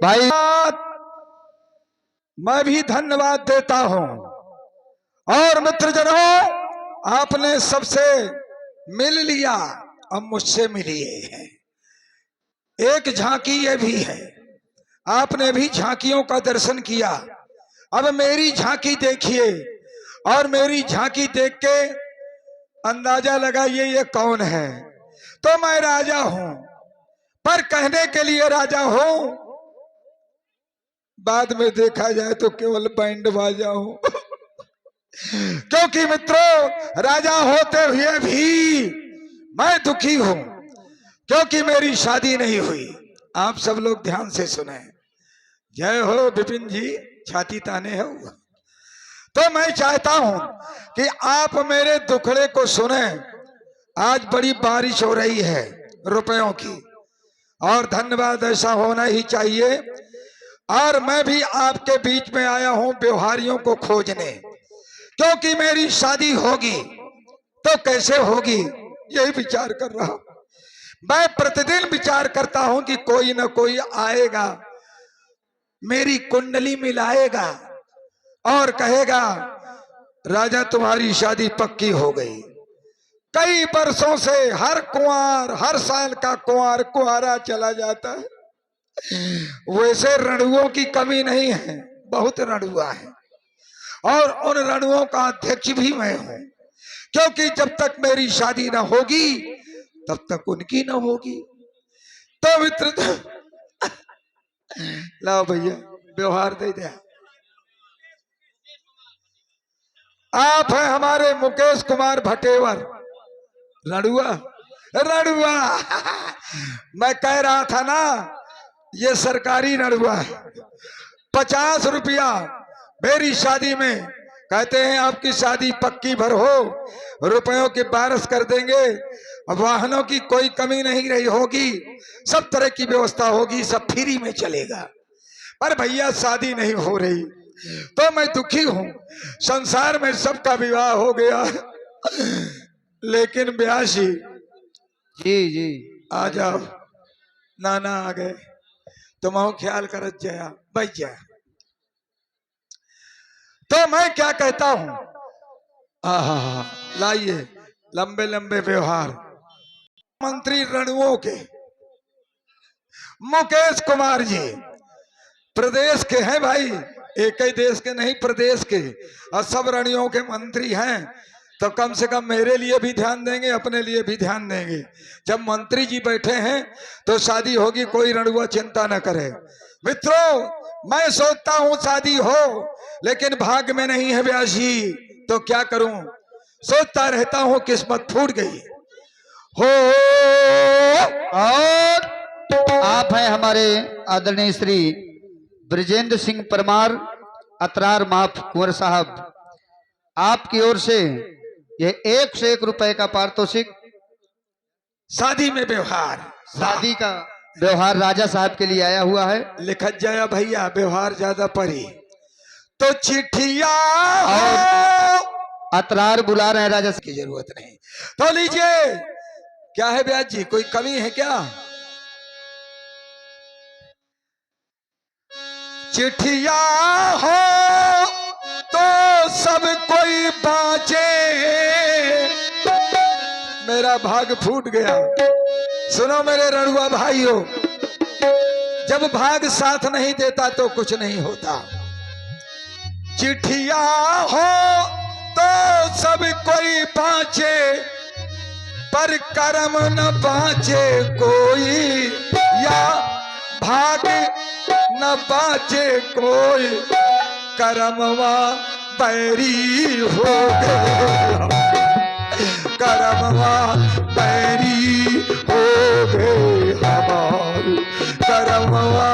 भाई मैं भी धन्यवाद देता हूं। और मित्रजनों, आपने सबसे मिल लिया, अब मुझसे मिलिए हैं। एक झांकी ये भी है, आपने भी झांकियों का दर्शन किया। अब मेरी झांकी देखिए और मेरी झांकी देख के अंदाजा लगाइए ये कौन है। तो मैं राजा हूं, पर कहने के लिए राजा हूं, बाद में देखा जाए तो केवल बैंड बाजा हूं। क्योंकि मित्रों, राजा होते हुए भी मैं दुखी हूं, क्योंकि मेरी शादी नहीं हुई। आप सब लोग ध्यान से सुने। जय हो विपिन जी, छाती ताने हो। तो मैं चाहता हूं कि आप मेरे दुखड़े को सुने। आज बड़ी बारिश हो रही है रुपयों की, और धन्यवाद ऐसा होना ही चाहिए। और मैं भी आपके बीच में आया हूं व्यवहारियों को खोजने, क्योंकि मेरी शादी होगी तो कैसे होगी यही विचार कर रहा हूं। मैं प्रतिदिन विचार करता हूं कि कोई ना कोई आएगा, मेरी कुंडली मिलाएगा और कहेगा राजा तुम्हारी शादी पक्की हो गई। कई वर्षों से हर कुंवार, हर साल का कुंवार कुंवारा चला जाता है। वैसे रणुओं की कमी नहीं है, बहुत रणुआ है, और उन रणुओं का अध्यक्ष भी मैं हूं। क्योंकि जब तक मेरी शादी न होगी तब तक उनकी न होगी। तो मित्र, लाओ भैया व्यवहार दे दिया। आप हैं हमारे मुकेश कुमार भटेवर, रणुआ रणुआ। मैं कह रहा था ना, ये सरकारी रणुआ है। 50 रुपया मेरी शादी में, कहते हैं आपकी शादी पक्की भर हो, रुपयों की बारिश कर देंगे। वाहनों की कोई कमी नहीं रही होगी, सब तरह की व्यवस्था होगी, सब फ्री में चलेगा। पर भैया शादी नहीं हो रही, तो मैं दुखी हूं। संसार में सबका विवाह हो गया, लेकिन ब्यासी जी आ जाओ, नाना आ गए, तुम ख्याल करत जया बच जाए। तो मैं क्या कहता हूं, लाइए लंबे लंबे व्यवहार। मंत्री रणुओं के मुकेश कुमार जी प्रदेश के हैं भाई, एक ही देश के नहीं, प्रदेश के, और सब रणियों के मंत्री हैं। तो कम से कम मेरे लिए भी ध्यान देंगे, अपने लिए भी ध्यान देंगे। जब मंत्री जी बैठे हैं तो शादी होगी, कोई रणुआ चिंता न करे। मित्रों, मैं सोचता हूं शादी हो, लेकिन भाग्य में नहीं है ब्यासी, तो क्या करूं। सोचता रहता हूं, किस्मत फूट गई हो। और आप हैं हमारे आदरणीय श्री ब्रजेंद्र सिंह परमार, अतरार माफ कुंवर साहब, आपकी ओर से यह 1 से 1 रुपए का पारितोषिक। शादी में व्यवहार, शादी का व्यवहार राजा साहब के लिए आया हुआ है। लिखत जाया भैया, व्यवहार ज्यादा परी तो चिट्ठिया, और अतरार बुला रहे हैं राजा साहब की जरूरत नहीं। तो लीजिए, क्या है ब्याज जी, कोई कमी है क्या। चिट्ठिया हो तो सब कोई बाँचे, मेरा भाग फूट गया। सुनो मेरे रणुआ भाइयों, जब भाग साथ नहीं देता तो कुछ नहीं होता। चिट्ठिया हो तो सब कोई बाँचे, पर कर्म न बाँचे कोई, या भाग न बाँचे कोई, कर्मवा बैरी हो गए, कर्मवा बैरी हो गए हमारी, कर्मवा।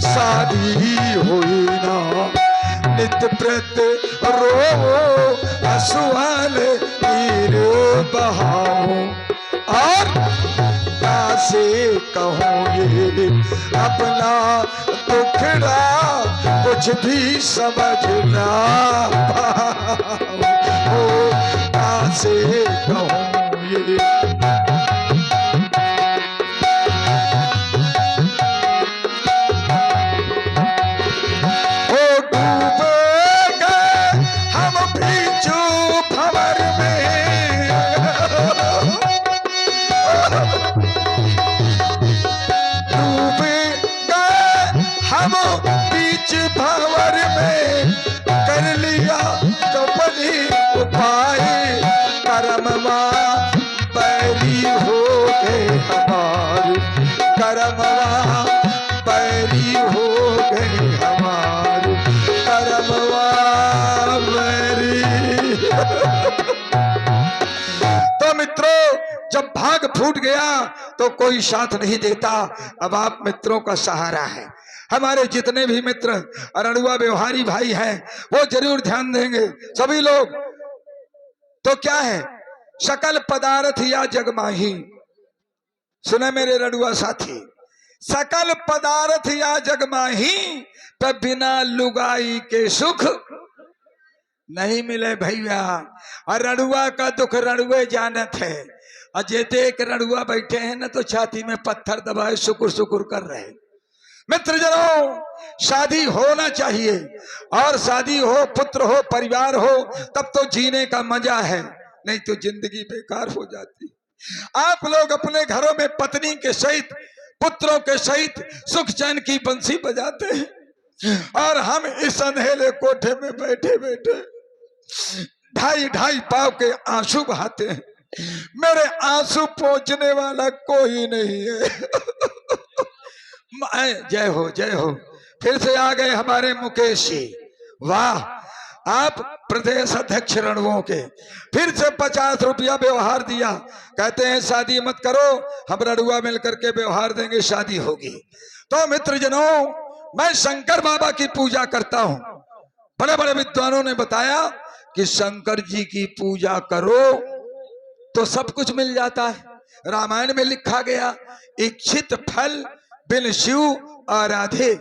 शादी हुई ना नित्य प्रत रो, असुअल तीर बहाओ, और कैसे कहूँ ये अपना दुखड़ा, कुछ भी समझ ना पाओ, कैसे कहूँ ये जब भाग फूट गया तो कोई साथ नहीं देता। अब आप मित्रों का सहारा है। हमारे जितने भी मित्र अरणुआ व्यवहारी भाई हैं वो जरूर ध्यान देंगे सभी लोग। तो क्या है, सकल पदार्थ या जग माही, सुने मेरे रड़ुआ साथी, सकल पदार्थ या जग माही, पर बिना लुगाई के सुख नहीं मिले भैया। और रड़ुआ का दुख रड़ुए जानत है। और जेते एक रड़ुआ बैठे हैं ना तो छाती में पत्थर दबाए शुक्र शुक्र कर रहे। मित्रजनों, शादी होना चाहिए, और शादी हो, पुत्र हो, परिवार हो, तब तो जीने का मजा है, नहीं तो जिंदगी बेकार हो जाती। आप लोग अपने घरों में पत्नी के सहित, पुत्रों के सहित सुख चैन की बंसी बजाते हैं, और हम इस अंधेरे कोठे में बैठे बैठे ढाई ढाई पाव के आंसू बहाते हैं। मेरे आंसू पोंछने वाला कोई नहीं है। जय हो, जय हो। फिर से आ गए हमारे मुकेश जी, वाह। आप प्रदेश अध्यक्ष रणुओं के, फिर से 50 रुपया व्यवहार दिया। कहते हैं शादी मत करो, हम रणुआ मिलकर के व्यवहार देंगे, शादी होगी। तो मित्रजनों, मैं शंकर बाबा की पूजा करता हूं। बड़े बड़े विद्वानों ने बताया कि शंकर जी की पूजा करो तो सब कुछ मिल जाता है। रामायण में लिखा गया, इच्छित फल बिन शिव आराधे।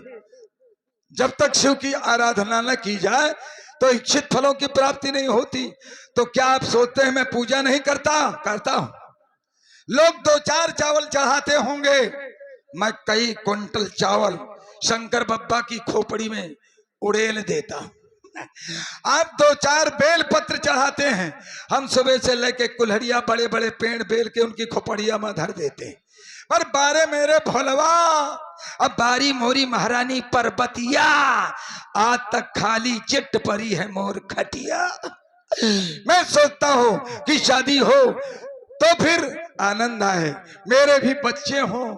जब तक शिव की आराधना न की जाए तो इच्छित फलों की प्राप्ति नहीं होती। तो क्या आप सोचते हैं मैं पूजा नहीं करता? करता हूं। लोग 2-4 चावल चढ़ाते होंगे, मैं कई कुंटल चावल शंकर बाबा की खोपड़ी में उड़ेल देता हूं। आप 2-4 बेल पत्र चढ़ाते हैं, हम सुबह से लेके कुल्हड़िया बड़े बड़े पेड़ बेल के उनकी खोपड़िया में धर देते हैं। पर बारे मेरे भोलवा, अब बारी मोरी महारानी पर्वतिया, आज तक खाली चिट्ट परी है मोर खटिया। मैं सोचता हूं कि शादी हो तो फिर आनंद आए, मेरे भी बच्चे हों,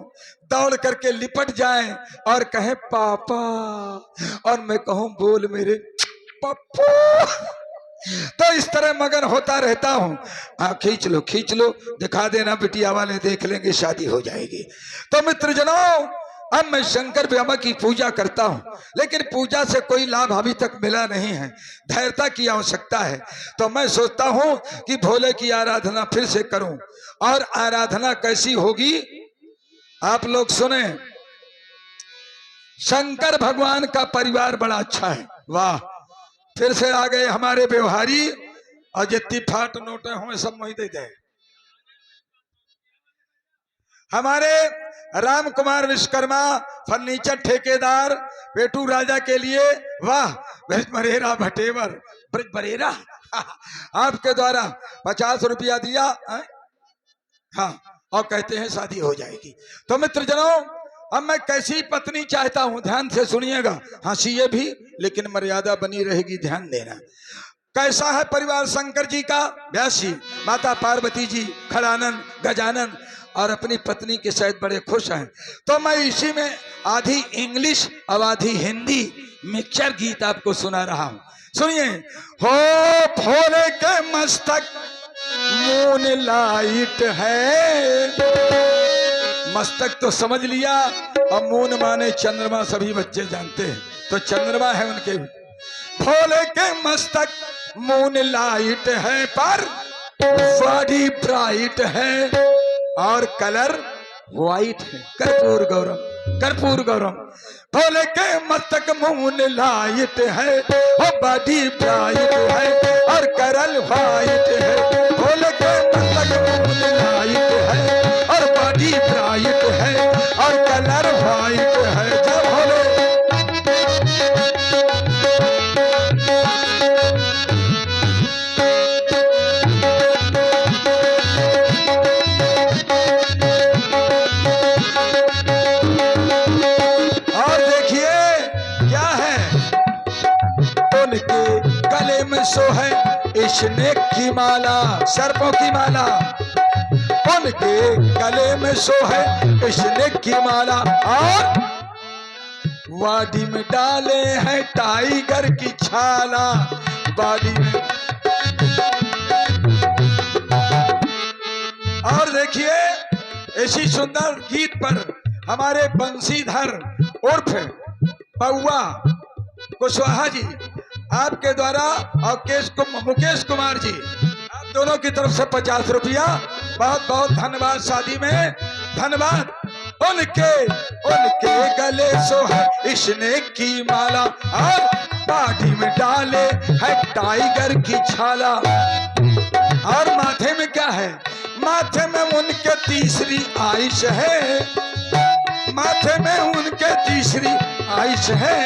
दौड़ करके लिपट जाएं और कहें पापा, और मैं कहूं बोल मेरे पप्पू। तो इस तरह मगन होता रहता हूं। खींच लो, दिखा देना, बिटिया वाले देख लेंगे, शादी हो जाएगी। तो मित्रजनों, अब मैं शंकर बाबा की पूजा करता हूं, लेकिन पूजा से कोई लाभ अभी तक मिला नहीं है, धैर्यता की आवश्यकता है। तो मैं सोचता हूं कि भोले की आराधना फिर से करूं। और आराधना कैसी होगी आप लोग सुने। शंकर भगवान का परिवार बड़ा अच्छा है, वाह। फिर से आ गए हमारे व्यवहारी, और जितनी फाट नोटे हों सब मोही दे दे। हमारे राम कुमार विश्वकर्मा फर्नीचर ठेकेदार पेटू राजा के लिए, वाह। ब्रज बरेरा भटेवर, ब्रज बरेरा आपके द्वारा 50 रुपया दिया, हाँ, और कहते हैं शादी हो जाएगी। तो मित्रजनों, अब मैं कैसी पत्नी चाहता हूं, ध्यान से सुनिएगा। हंसिए भी, लेकिन मर्यादा बनी रहेगी, ध्यान देना। कैसा है परिवार शंकर जी का? व्यास जी, माता पार्वती जी, खड़ानंद, गजानन और अपनी पत्नी के साथ बड़े खुश हैं। तो मैं इसी में आधी इंग्लिश और आधी हिंदी मिक्सचर गीत आपको सुना रहा हूं, सुनिए। हो भोले के मस्तक मून लाइट है, मस्तक तो समझ लिया, अब मून माने चंद्रमा, सभी बच्चे जानते हैं, तो चंद्रमा है उनके। भोले के मस्तक मून लाइट है, पर बॉडी ब्राइट है और कलर व्हाइट है, कर्पूर गौरम, कर्पूर गौरम। भोले के मस्तक मून लाइट है, बॉडी ब्राइट है और कलर व्हाइट है। भोले के मस्तक मून लाइट है और बॉडी ब्राइट है और कलर व्हाइट है। जब भोले और देखिए क्या है, उनके गले में सो है स्नेक की माला, सर्पों की माला, उनके गले में सो है स्नेक की माला, और वाडी में डाले हैं टाइगर की छाला, वाडी में। और देखिए इसी सुंदर गीत पर हमारे बंसीधर उर्फ पौआ कुशवाहा जी आपके द्वारा और मुकेश कुमार जी आप दोनों की तरफ से 50 रुपया बहुत बहुत धन्यवाद। शादी में धन्यवाद। उनके उनके गले सो है इसने की माला और पाठी में डाले है टाइगर की छाला। और माथे में क्या है? माथे में उनके तीसरी आयुष है, माथे में उनके तीसरी आयुष है।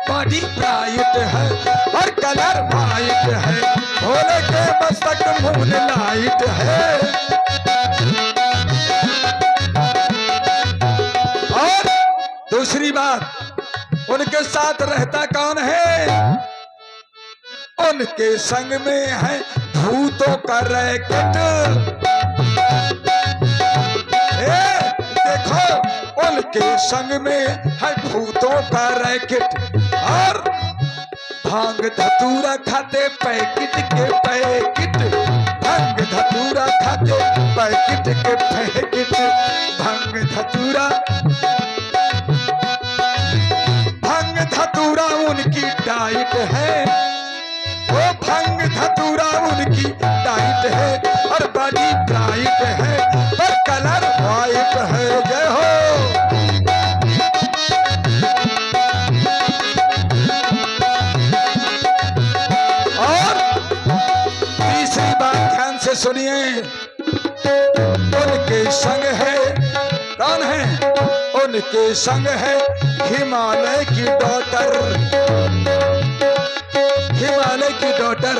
बॉडी ब्राइट है और कलर वाइट है, भोले के मस्तक मून लाइट है। और दूसरी बात, उनके साथ रहता कौन है? उनके संग में है भूतों का रैकेट। देखो उनके संग में है भूतों का रैकेट और भांग धतूरा खाते पैकेट के पैकेट, भांग धतूरा खाते पैकेट के पैकेट, भांग धतूरा उनकी डाइट है, वो भांग धतूरा उनकी डाइट है और बॉडी ब्राइट है पर कलर वाइट है। जय हो। और तीसरी बात ध्यान से सुनिए, उनके संग है कौन है? उनके संग है हिमालय की डॉटर, हिमालय की डॉटर।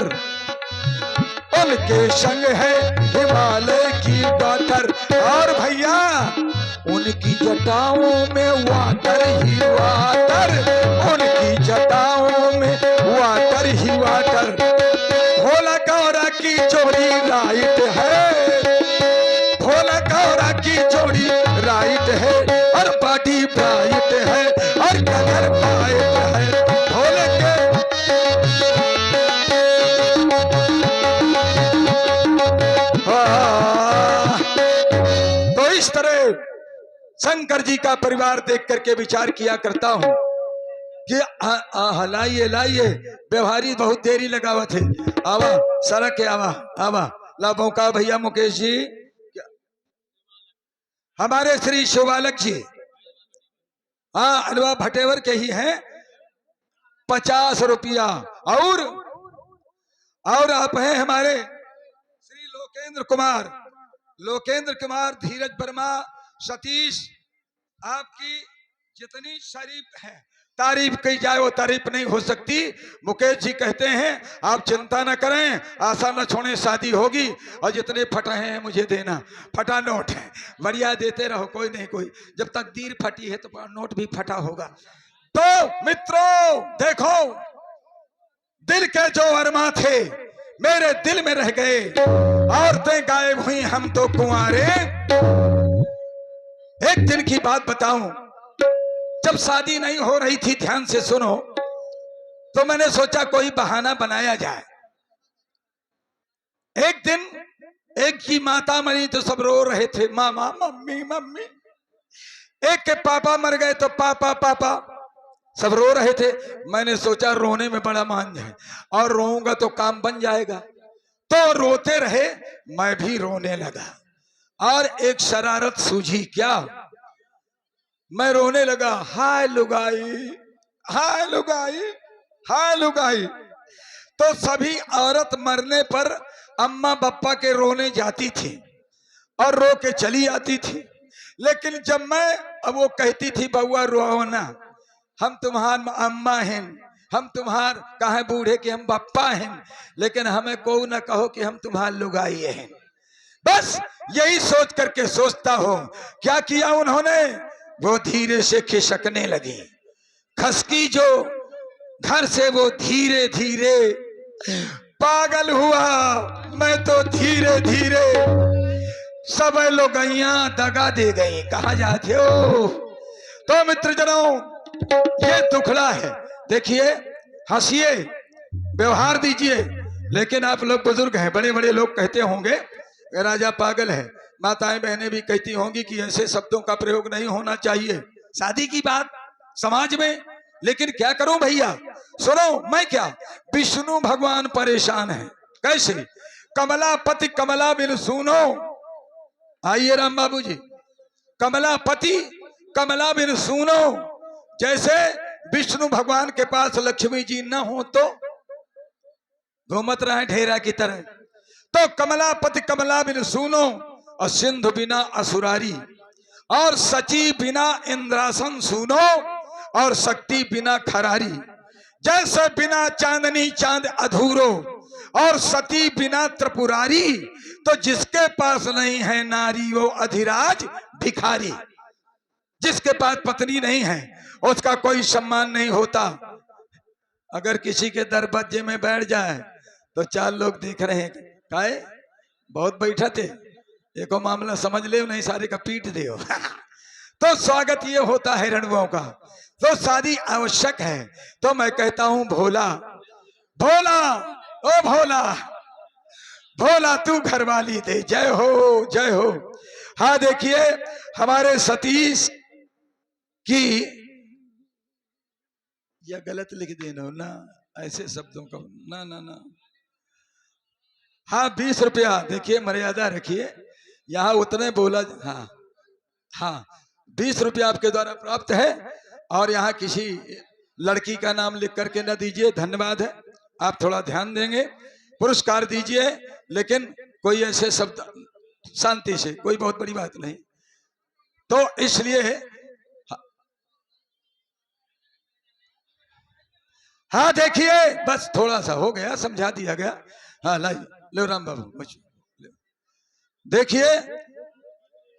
उनके संग है हिमालय की डॉटर और भैया उनकी जटाओं में वाटर ही वाटर, उनकी जटाओं में वाटर ही वाटर। भोला गौरा की जोड़ी राइट है, भोला गौरा की जोड़ी राइट है और बॉडी ब्राइट है और कलर वाइट है। भोले के तो इस तरह शंकर जी का परिवार देख करके विचार किया करता हूं कि लाइए लाइए, व्यवहारी बहुत देरी लगावत है। आवा सड़क के आवा आवा लाभों का भैया मुकेश जी, हमारे श्री शिवालक जी, हाँ अलवा भटेवर के ही हैं, 50 रुपया। और आप हैं हमारे श्री लोकेंद्र कुमार, धीरज वर्मा, सतीश। आपकी जितनी शरीफ है तारीफ की जाए वो तारीफ नहीं हो सकती। मुकेश जी कहते हैं आप चिंता न करें, आशा न छोड़ें, शादी होगी और जितने फटा हैं मुझे देना। फटा नोट है, बढ़िया देते रहो, कोई नहीं कोई, जब तक दीर फटी है तो नोट भी फटा होगा। तो मित्रों देखो, दिल के जो अरमा थे मेरे दिल में रह गए, औरतें गायब हुई हम तो कुंवारे। एक दिन की बात बताऊं, जब शादी नहीं हो रही थी, ध्यान से सुनो, तो मैंने सोचा कोई बहाना बनाया जाए। एक दिन एक की माता मरी तो सब रो रहे थे, मामा मम्मी मम्मी। एक के पापा मर गए तो पापा पापा, सब रो रहे थे। मैंने सोचा रोने में बड़ा मान है और रोऊंगा तो काम बन जाएगा। तो रोते रहे, मैं भी रोने लगा और एक शरारत सूझी। क्या? मैं रोने लगा, हाय लुगाई हाय लुगाई हाय लुगाई। तो सभी औरत मरने पर अम्मा बप्पा के रोने जाती थी और रो के चली आती थी। लेकिन जब मैं, अब वो कहती थी बउआ रो ना, हम तुम्हार अम्मा हैं, हम तुम्हार कहे बूढ़े कि हम बप्पा हैं, लेकिन हमें को न कहो कि हम तुम्हार लुगाई हैं। बस यही सोच करके सोचता हो। क्या किया उन्होंने? वो धीरे से खिसकने लगी। खसकी जो घर से वो धीरे धीरे, पागल हुआ मैं तो धीरे धीरे। सब लुगाइयां दगा दे गई। कहा जाते हो? तो मित्रजनों ये दुखड़ा है। देखिए, हंसिए, व्यवहार दीजिए, लेकिन आप लोग बुजुर्ग हैं, बड़े बड़े लोग कहते होंगे राजा पागल है। माताएं बहनें भी कहती होंगी कि ऐसे शब्दों का प्रयोग नहीं होना चाहिए शादी की बात समाज में, लेकिन क्या करूं भैया। सुनो, मैं क्या, विष्णु भगवान परेशान है। कैसे? कमलापति कमला बिन सुनो। आइए राम बाबू जी, कमलापति कमला बिन सुनो। जैसे विष्णु भगवान के पास लक्ष्मी जी न हो तो घूमत रहे ढेरा की तरह। तो कमलापति कमला बिन सुनो, और सिंधु बिना असुरारी, और सची बिना इंद्रासन सुनो, और शक्ति बिना खरारी। जैसे बिना चांदनी चांद अधूरो, और सती बिना त्रिपुरारी। तो जिसके पास नहीं है नारी वो अधिराज भिखारी। जिसके पास पत्नी नहीं है उसका कोई सम्मान नहीं होता। अगर किसी के दरवाजे में बैठ जाए तो 4 लोग देख रहे हैं, काहे बहुत बैठा थे, एको मामला समझ ले नहीं, सारे का पीट दे। तो स्वागत ये होता है रणुओं का। तो शादी आवश्यक है। तो मैं कहता हूं भोला भोला, ओ भोला भोला तू घरवाली दे। जय हो जय हो। हाँ देखिए, हमारे सतीश की, या गलत लिख देना ना, ऐसे शब्दों का ना ना ना। हाँ 20 रुपया, देखिए मर्यादा रखिए, यहाँ उतने बोला। हाँ हाँ 20 रुपया आपके द्वारा प्राप्त है, और यहाँ किसी लड़की का नाम लिख करके न दीजिए, धन्यवाद है। आप थोड़ा ध्यान देंगे, पुरस्कार दीजिए, लेकिन कोई ऐसे शब्द शांति से, कोई बहुत बड़ी बात नहीं। तो इसलिए हाँ देखिए, बस थोड़ा सा हो गया, समझा दिया गया। हाँ लाइए, लो राम बाबू, देखिए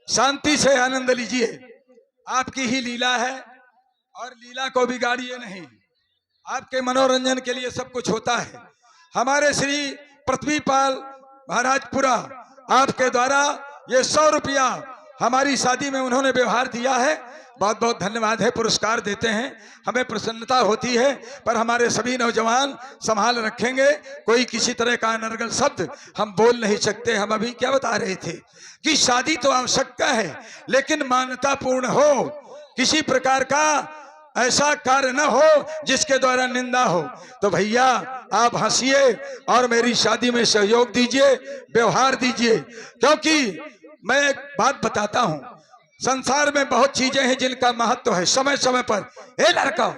शांति से आनंद लीजिए। आपकी ही लीला है, और लीला को बिगाड़िए नहीं। आपके मनोरंजन के लिए सब कुछ होता है। हमारे श्री पृथ्वीपाल महाराजपुरा आपके द्वारा ये 100 रुपया हमारी शादी में उन्होंने व्यवहार दिया है। बहुत बहुत धन्यवाद है। पुरस्कार देते हैं, हमें प्रसन्नता होती है, पर हमारे सभी नौजवान संभाल रखेंगे। कोई किसी तरह का अनर्गल शब्द हम बोल नहीं सकते। हम अभी क्या बता रहे थे कि शादी तो आवश्यकता है, लेकिन मान्यता पूर्ण हो, किसी प्रकार का ऐसा कार्य न हो जिसके द्वारा निंदा हो। तो भैया आप हंसिए और मेरी शादी में सहयोग दीजिए, व्यवहार दीजिए। क्योंकि मैं एक बात बताता हूं, संसार में बहुत चीजें हैं जिनका महत्व है। समय समय पर, ए लड़का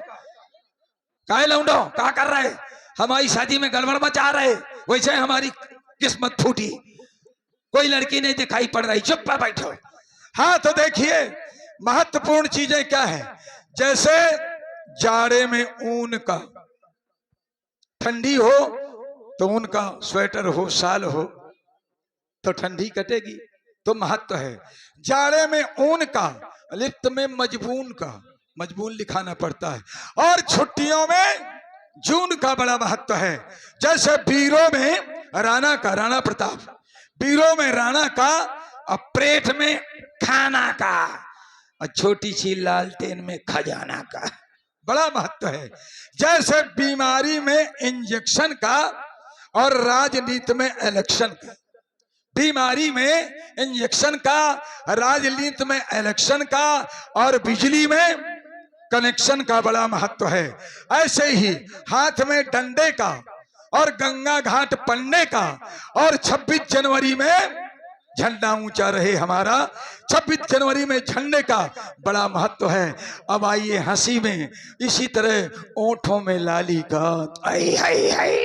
काहे लौंडो क्या कर रहे, हमारी शादी में गड़बड़ मचा रहे, वैसे हमारी किस्मत फूटी, कोई लड़की नहीं दिखाई पड़ रही, चुप पर बैठो। हाँ तो देखिए महत्वपूर्ण चीजें क्या है। जैसे जाड़े में ऊन का, ठंडी हो तो ऊन का स्वेटर हो, शाल हो, तो ठंडी कटेगी, तो महत्व है। जाड़े में ऊन का, लिप्त में मजबून का, मजबून लिखाना पड़ता है। और छुट्टियों में जून का बड़ा महत्व है। जैसे बीरों में राणा का, राणा प्रताप, बीरों में राणा का, और प्लेट में खाना का, और छोटी सी लालटेन में खजाना का, बड़ा महत्व है। जैसे बीमारी में इंजेक्शन का, और राजनीति में इलेक्शन का। बीमारी में इंजेक्शन का, राजनीति में इलेक्शन का, और बिजली में कनेक्शन का बड़ा महत्व है। ऐसे ही हाथ में डंडे का, और गंगा घाट पढ़ने का, और 26 जनवरी में झंडा ऊंचा रहे हमारा, 26 जनवरी में झंडे का बड़ा महत्व है। अब आइए हंसी में, इसी तरह ओंठों में लाली का, आई हाय हाय,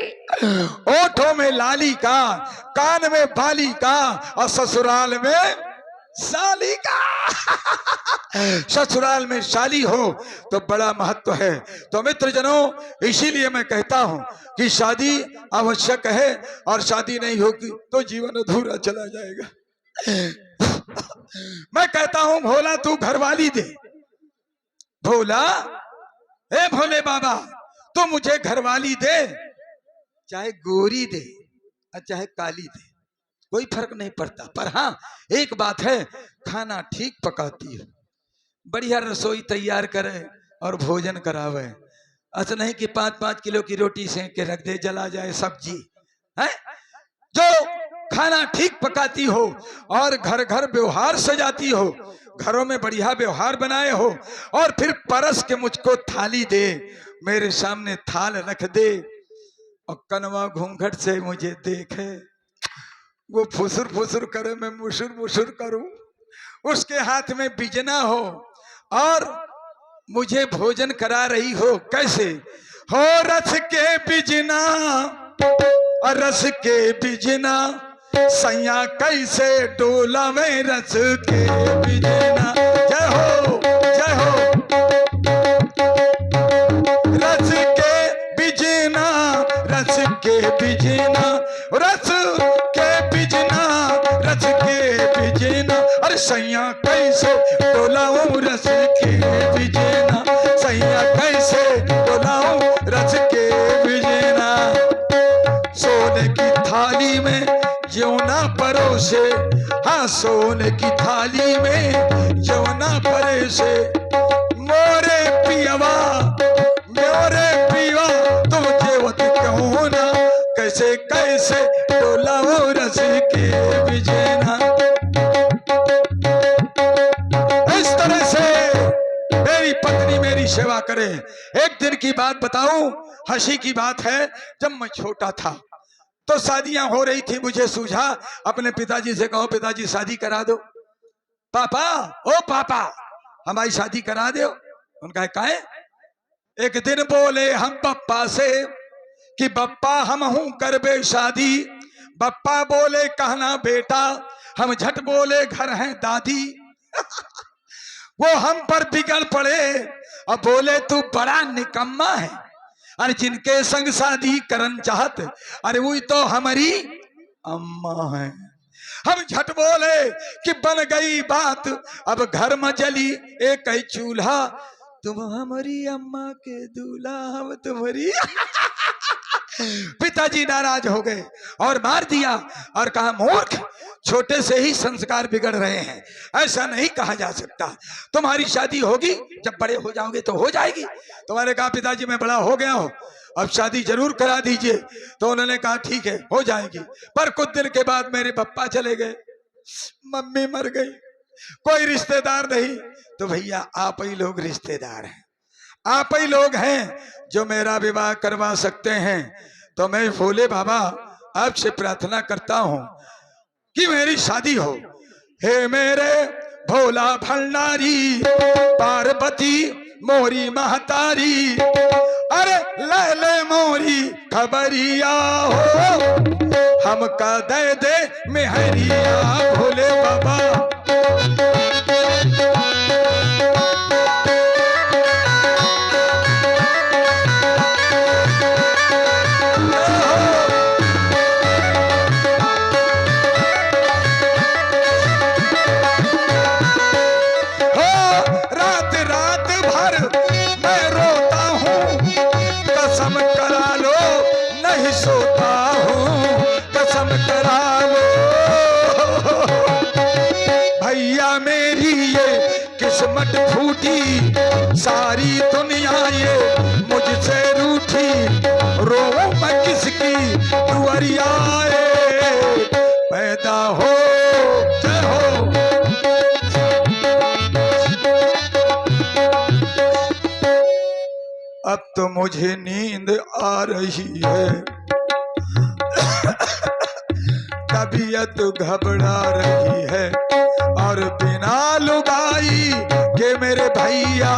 ओंठों में लाली का, कान में बाली का, और ससुराल में साली का। ससुराल में साली हो तो बड़ा महत्व है। तो मित्र जनों, इसीलिए मैं कहता हूं कि शादी आवश्यक है, और शादी नहीं होगी तो जीवन अधूरा चला जाएगा। मैं कहता हूं भोला तू घरवाली दे। भोला, ए भोले बाबा, तू मुझे घरवाली दे, चाहे गोरी दे और चाहे काली दे, कोई फर्क नहीं पड़ता। पर हाँ एक बात है, खाना ठीक पकाती है, बढ़िया रसोई तैयार करे और भोजन करावे। ऐसा नहीं कि 5-5 किलो की रोटी सेंक के रख दे, जला जाए सब्जी है। जो खाना ठीक पकाती हो और घर घर व्यवहार सजाती हो, घरों में बढ़िया व्यवहार बनाए हो, और फिर परस के मुझको थाली दे, मेरे सामने थाल रख दे और कनवा घूंघट से मुझे देखे, वो फुसुर फुसुर करे, मैं मुसुर मुसुर करूं, उसके हाथ में बिजना हो और मुझे भोजन करा रही हो। कैसे हो? रस के बिजना, रस के बिजना, सैया कैसे डोला में रस के बिजना। जय हो जय हो। रस के बिजना, रस के बिजना, रस के बिजना, रस के बिजना, अरे सैया कैसे डोलाऊं रस के बिजना, सैया कैसे डोलाऊं रस के बिजना। सोने की थाली में जौना परोसे, हाँ सोने की थाली में जौना परोसे, मोरे पियवा, मोरे पियवा, तुम जेवत क्यों ना, कैसे कैसे डोला वो रस के बिजना। इस तरह से मेरी पत्नी मेरी सेवा करे। एक दिन की बात बताऊं, हंसी की बात है। जब मैं छोटा था तो शादियां हो रही थी, मुझे सूझा अपने पिताजी से कहो पिताजी शादी करा दो। पापा, ओ पापा हमारी शादी करा दो। उनका काहे? एक दिन बोले हम पप्पा से कि बप्पा हम हूं करबे शादी। बप्पा बोले कहना बेटा, हम झट बोले घर हैं दादी। वो हम पर बिगड़ पड़े और बोले तू बड़ा निकम्मा है, अरे जिनके संग शादी करन चाहत, अरे वही तो हमारी अम्मा है। हम झट बोले कि बन गई बात, अब घर में जली एक ही चूल्हा, तुम हमारी अम्मा के दूल्हा, हम तुम्हारी। पिताजी नाराज हो गए और मार दिया और कहा मूर्ख, छोटे से ही संस्कार बिगड़ रहे हैं, ऐसा नहीं कहा जा सकता। तुम्हारी शादी होगी, जब बड़े हो जाओगे तो हो जाएगी। तुम्हारे कहा पिताजी मैं बड़ा हो गया हूं, अब शादी जरूर करा दीजिए। तो उन्होंने कहा ठीक है हो जाएगी। पर कुछ दिन के बाद मेरे पप्पा चले गए, मम्मी मर गई, कोई रिश्तेदार नहीं। तो भैया आप ही लोग रिश्तेदार हैं, आप ही लोग हैं जो मेरा विवाह करवा सकते हैं। तो मैं भोले बाबा आपसे प्रार्थना करता हूं कि मेरी शादी हो। हे मेरे भोला भंडारी, पार्वती मोरी महतारी, अरे ले ले मोरी खबरिया हो, हमका दे दे मेहरिया भोले बाबा। किस्मत फूटी, सारी दुनिया ये मुझसे रूठी, रो मैं किसकी दुआरिया पैदा हो। जय हो। अब तो मुझे नींद आ रही है, तबीयत घबरा रही है, और बिना लुगाई के मेरे भैया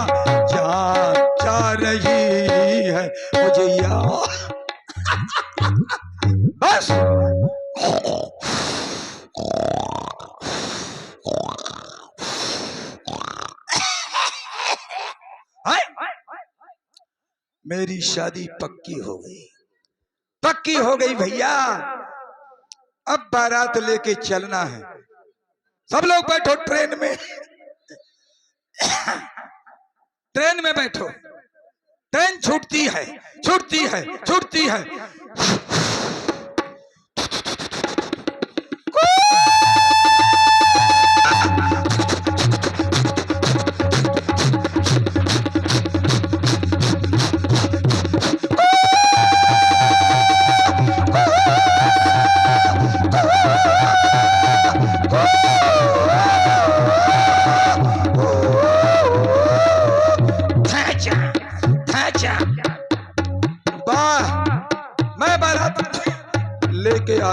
जान जा रही है मुझे यार। बस मेरी शादी पक्की हो गई, पक्की हो गई भैया। अब बारात लेके चलना है। सब लोग बैठो ट्रेन में, ट्रेन में बैठो, ट्रेन छूटती है छूटती है छूटती है।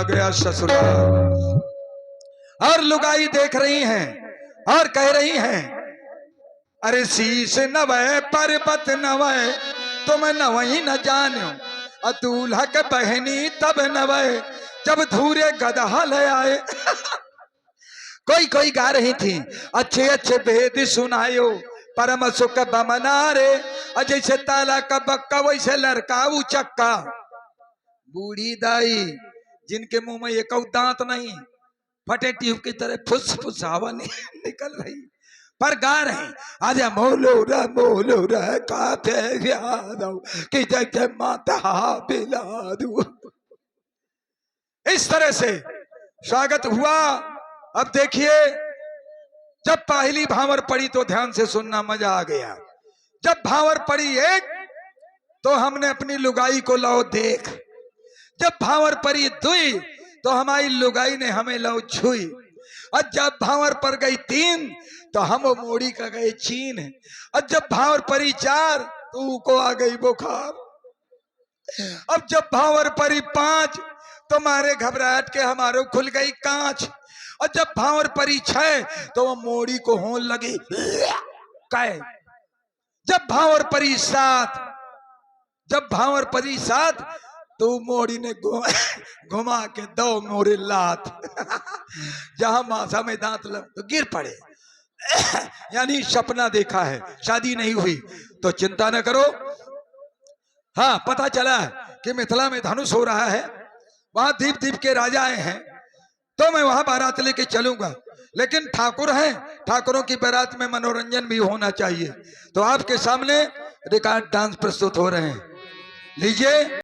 आ गया ससुराल। और लुगाई देख रही हैं और कह रही हैं, अरे शीश नवै पर्वत नवै तुम नवई न जानो, दूल्हा के बहनी तब नवै जब धूरे गदहा ले आए। कोई कोई गा रही थी, अच्छे अच्छे भेद सुनायो परम सुख बमना रे, जैसे ताला का बक्का वैसे लड़का चक्का। बूढ़ी दाई जिनके मुंह में एक दांत नहीं, फटे ट्यूब की तरह फुस फुस हवा निकल रही, पर गा रहे आजा मोलो रे काते याद कि जैसे माता बिला दू। इस तरह से स्वागत हुआ। अब देखिए, जब पहली भावर पड़ी तो ध्यान से सुनना, मजा आ गया। जब भावर पड़ी एक तो हमने अपनी लुगाई को लाओ देख, जब भावर पड़ी दुई तो हमारी लुगाई ने हमें लाओ छुई, और जब भावर पर गई तीन तो हम मोड़ी का गए चीन, और जब भावर पड़ी चार तो को आ गई बुखार, अब जब भावर पड़ी पांच तो मारे घबराहट के हमारो खुल गई कांच, और जब भावर पड़ी छह तो वो मोड़ी को होने लगी कै, जब भावर पड़ी सात, जब भावर पड़ी सात तो मोड़ी ने घुमा के दो मोरे लात। जहां माथा में दांत लग तो गिर पड़े। यानी सपना देखा है, शादी नहीं हुई तो चिंता न करो। हाँ, पता चला कि मिथिला में धनुष हो रहा है, वहां दीप दीप के राजा आए हैं, तो मैं वहां बारात लेके चलूंगा, लेकिन ठाकुर हैं, ठाकुरों की बारात में मनोरंजन भी होना चाहिए। तो आपके सामने रिकॉर्ड डांस प्रस्तुत हो रहे हैं, लीजिए।